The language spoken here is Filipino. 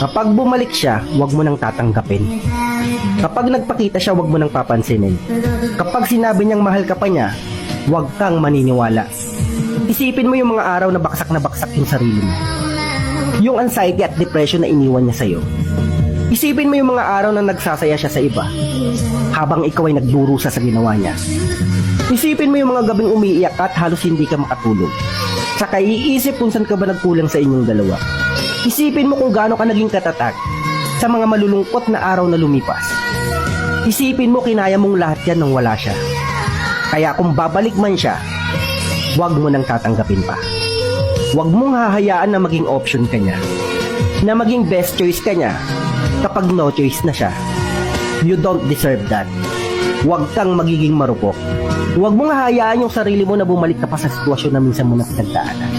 Kapag bumalik siya, huwag mo nang tatanggapin. Kapag nagpakita siya, huwag mo nang papansinin. Kapag sinabi niyang mahal ka pa niya, huwag kang maniniwala. Isipin mo yung mga araw na baksak yung sarili mo. Yung anxiety at depression na iniwan niya sa'yo. Isipin mo yung mga araw na nagsasaya siya sa iba, habang ikaw ay nagdurusa sa ginawa niya. Isipin mo yung mga gabing umiiyak at halos hindi ka makatulog. Saka iisip kung saan ka ba nagkulang sa inyong dalawa. Isipin mo kung gaano ka naging katatag sa mga malulungkot na araw na lumipas. Isipin mo kinaya mong lahat yan nang wala siya. Kaya kung babalik man siya, huwag mo nang tatanggapin pa. Huwag mong hahayaan na maging option ka niya, na maging best choice ka niya kapag no choice na siya. You don't deserve that. Huwag kang magiging marupok. Huwag mong hahayaan yung sarili mo na bumalik ka pa sa sitwasyon na minsan mo na pinagdaanan.